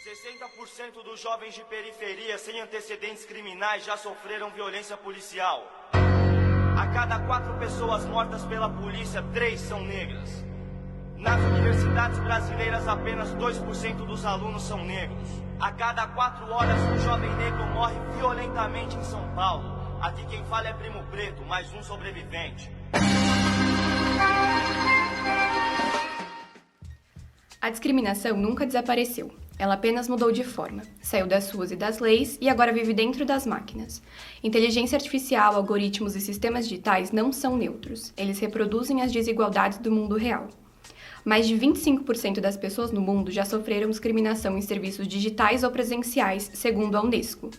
60% dos jovens de periferia sem antecedentes criminais já sofreram violência policial. A cada 4 pessoas mortas pela polícia, 3 são negras. Nas universidades brasileiras, apenas 2% dos alunos são negros. A cada 4 horas, um jovem negro morre violentamente em São Paulo. Aqui quem fala é Primo Preto, mais um sobrevivente. A discriminação nunca desapareceu. Ela apenas mudou de forma, saiu das ruas e das leis e agora vive dentro das máquinas. Inteligência artificial, algoritmos e sistemas digitais não são neutros. Eles reproduzem as desigualdades do mundo real. Mais de 25% das pessoas no mundo já sofreram discriminação em serviços digitais ou presenciais, segundo a Unesco.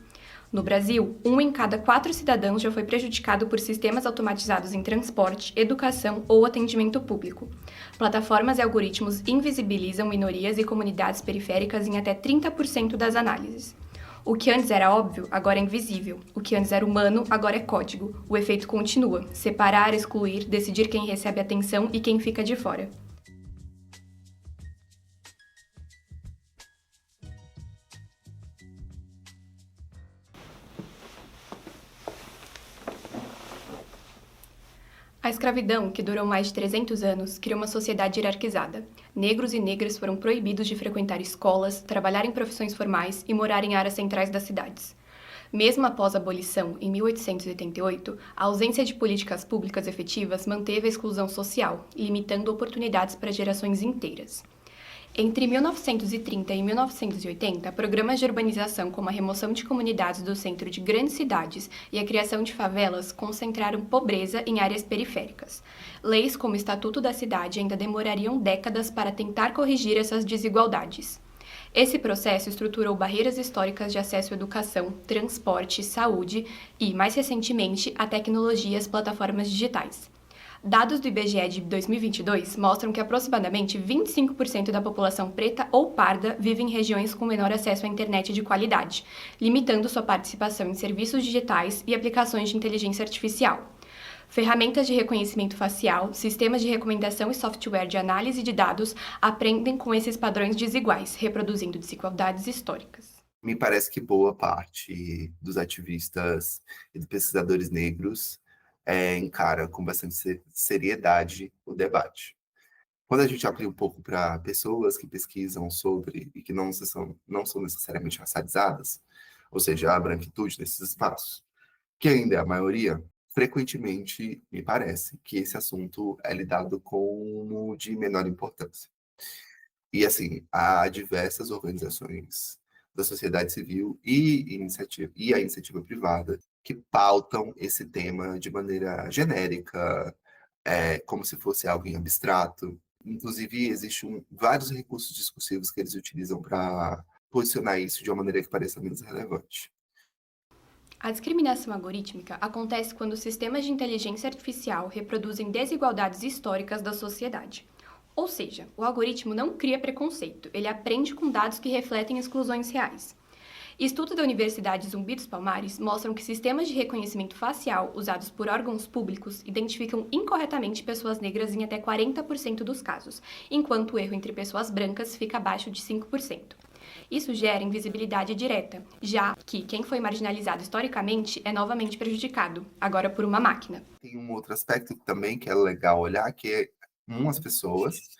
No Brasil, 1 em cada 4 cidadãos já foi prejudicado por sistemas automatizados em transporte, educação ou atendimento público. Plataformas e algoritmos invisibilizam minorias e comunidades periféricas em até 30% das análises. O que antes era óbvio, agora é invisível. O que antes era humano, agora é código. O efeito continua: separar, excluir, decidir quem recebe atenção e quem fica de fora. A escravidão, que durou mais de 300 anos, criou uma sociedade hierarquizada. Negros e negras foram proibidos de frequentar escolas, trabalhar em profissões formais e morar em áreas centrais das cidades. Mesmo após a abolição, em 1888, a ausência de políticas públicas efetivas manteve a exclusão social, limitando oportunidades para gerações inteiras. Entre 1930 e 1980, programas de urbanização como a remoção de comunidades do centro de grandes cidades e a criação de favelas concentraram pobreza em áreas periféricas. Leis como o Estatuto da Cidade ainda demorariam décadas para tentar corrigir essas desigualdades. Esse processo estruturou barreiras históricas de acesso à educação, transporte, saúde e, mais recentemente, a tecnologia e as plataformas digitais. Dados do IBGE de 2022 mostram que aproximadamente 25% da população preta ou parda vive em regiões com menor acesso à internet de qualidade, limitando sua participação em serviços digitais e aplicações de inteligência artificial. Ferramentas de reconhecimento facial, sistemas de recomendação e software de análise de dados aprendem com esses padrões desiguais, reproduzindo desigualdades históricas. Me parece que boa parte dos ativistas e dos pesquisadores negros encara com bastante seriedade o debate. Quando a gente abre um pouco para pessoas que pesquisam sobre e que não são necessariamente racializadas, ou seja, a branquitude nesses espaços, que ainda é a maioria, frequentemente me parece que esse assunto é lidado como de menor importância. E, assim, há diversas organizações da sociedade civil e a iniciativa privada que pautam esse tema de maneira genérica, como se fosse algo em abstrato. Inclusive, existem vários recursos discursivos que eles utilizam para posicionar isso de uma maneira que pareça menos relevante. A discriminação algorítmica acontece quando sistemas de inteligência artificial reproduzem desigualdades históricas da sociedade. Ou seja, o algoritmo não cria preconceito, ele aprende com dados que refletem exclusões reais. Estudos da Universidade Zumbi dos Palmares mostram que sistemas de reconhecimento facial usados por órgãos públicos identificam incorretamente pessoas negras em até 40% dos casos, enquanto o erro entre pessoas brancas fica abaixo de 5%. Isso gera invisibilidade direta, já que quem foi marginalizado historicamente é novamente prejudicado, agora por uma máquina. Tem um outro aspecto também que é legal olhar, que é, as pessoas,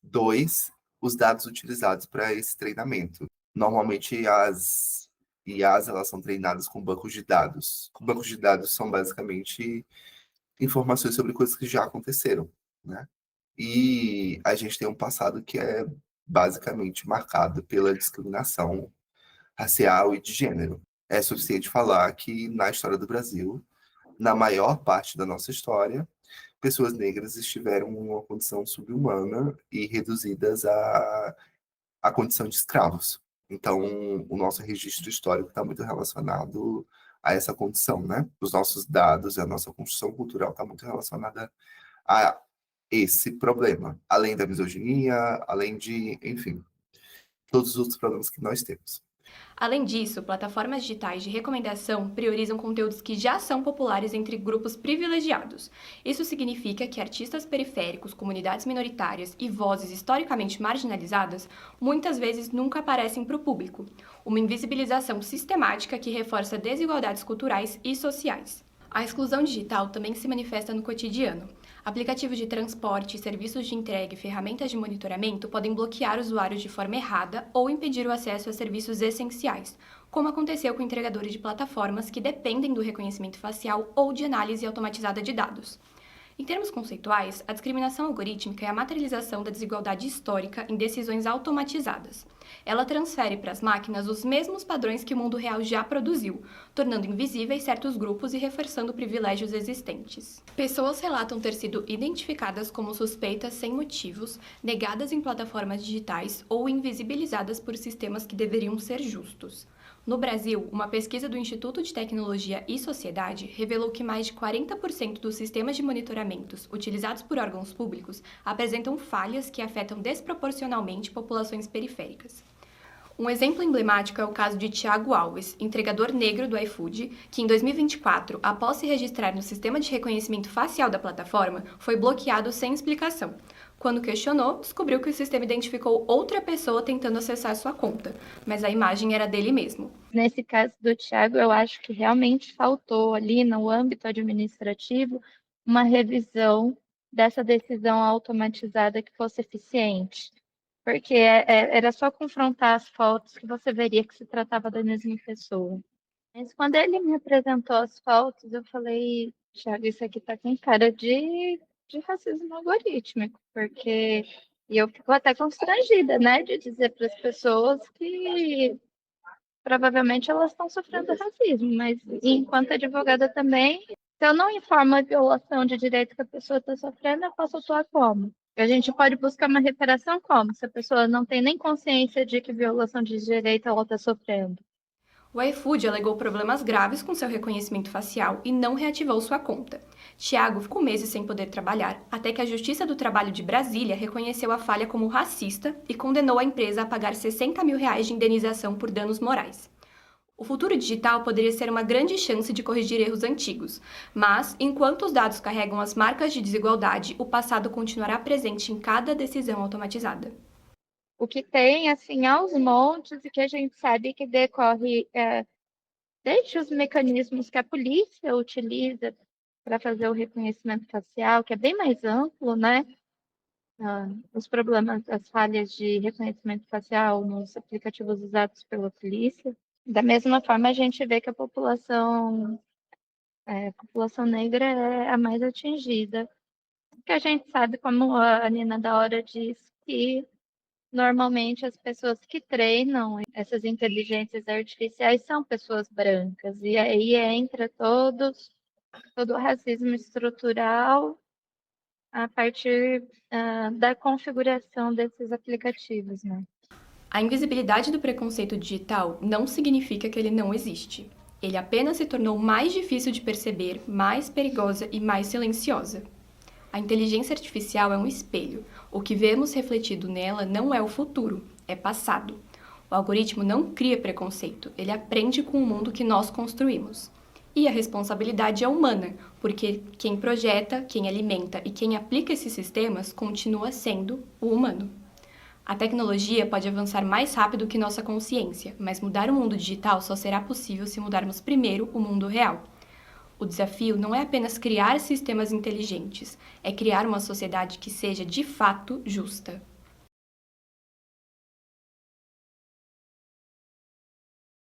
2, os dados utilizados para esse treinamento. Normalmente as IAs elas são treinadas com bancos de dados. Bancos de dados são basicamente informações sobre coisas que já aconteceram, né? E a gente tem um passado que é basicamente marcado pela discriminação racial e de gênero. É suficiente falar que na história do Brasil, na maior parte da nossa história, pessoas negras estiveram em uma condição subhumana e reduzidas à condição de escravos. Então, o nosso registro histórico está muito relacionado a essa condição, né? Os nossos dados, a nossa construção cultural está muito relacionada a esse problema, além da misoginia, além de, enfim, todos os outros problemas que nós temos. Além disso, plataformas digitais de recomendação priorizam conteúdos que já são populares entre grupos privilegiados. Isso significa que artistas periféricos, comunidades minoritárias e vozes historicamente marginalizadas muitas vezes nunca aparecem para o público. Uma invisibilização sistemática que reforça desigualdades culturais e sociais. A exclusão digital também se manifesta no cotidiano. Aplicativos de transporte, serviços de entrega e ferramentas de monitoramento podem bloquear usuários de forma errada ou impedir o acesso a serviços essenciais, como aconteceu com entregadores de plataformas que dependem do reconhecimento facial ou de análise automatizada de dados. Em termos conceituais, a discriminação algorítmica é a materialização da desigualdade histórica em decisões automatizadas. Ela transfere para as máquinas os mesmos padrões que o mundo real já produziu, tornando invisíveis certos grupos e reforçando privilégios existentes. Pessoas relatam ter sido identificadas como suspeitas sem motivos, negadas em plataformas digitais ou invisibilizadas por sistemas que deveriam ser justos. No Brasil, uma pesquisa do Instituto de Tecnologia e Sociedade revelou que mais de 40% dos sistemas de monitoramentos utilizados por órgãos públicos apresentam falhas que afetam desproporcionalmente populações periféricas. Um exemplo emblemático é o caso de Thiago Alves, entregador negro do iFood, que em 2024, após se registrar no sistema de reconhecimento facial da plataforma, foi bloqueado sem explicação. Quando questionou, descobriu que o sistema identificou outra pessoa tentando acessar sua conta, mas a imagem era dele mesmo. Nesse caso do Thiago, eu acho que realmente faltou ali no âmbito administrativo uma revisão dessa decisão automatizada que fosse eficiente. Porque era só confrontar as fotos que você veria que se tratava da mesma pessoa. Mas quando ele me apresentou as fotos, eu falei, Thiago, isso aqui tá com cara de racismo algorítmico, porque e eu fico até constrangida, né, de dizer para as pessoas que provavelmente elas estão sofrendo racismo, mas enquanto advogada também, se eu não informo a violação de direito que a pessoa está sofrendo, eu posso atuar como? A gente pode buscar uma reparação como? Se a pessoa não tem nem consciência de que violação de direito ela está sofrendo. O iFood alegou problemas graves com seu reconhecimento facial e não reativou sua conta. Thiago ficou meses sem poder trabalhar, até que a Justiça do Trabalho de Brasília reconheceu a falha como racista e condenou a empresa a pagar R$60 mil de indenização por danos morais. O futuro digital poderia ser uma grande chance de corrigir erros antigos, mas, enquanto os dados carregam as marcas de desigualdade, o passado continuará presente em cada decisão automatizada. O que tem, assim, aos montes e que a gente sabe que decorre desde os mecanismos que a polícia utiliza para fazer o reconhecimento facial, que é bem mais amplo, né? Os problemas, as falhas de reconhecimento facial nos aplicativos usados pela polícia. Da mesma forma, a gente vê que a população negra é a mais atingida. Porque a gente sabe, como a Nina da Hora disse, que normalmente as pessoas que treinam essas inteligências artificiais são pessoas brancas. E aí entra todo o racismo estrutural a partir da configuração desses aplicativos, né? A invisibilidade do preconceito digital não significa que ele não existe. Ele apenas se tornou mais difícil de perceber, mais perigosa e mais silenciosa. A inteligência artificial é um espelho. O que vemos refletido nela não é o futuro, é passado. O algoritmo não cria preconceito, ele aprende com o mundo que nós construímos. E a responsabilidade é humana, porque quem projeta, quem alimenta e quem aplica esses sistemas continua sendo o humano. A tecnologia pode avançar mais rápido que nossa consciência, mas mudar o mundo digital só será possível se mudarmos primeiro o mundo real. O desafio não é apenas criar sistemas inteligentes, é criar uma sociedade que seja de fato justa.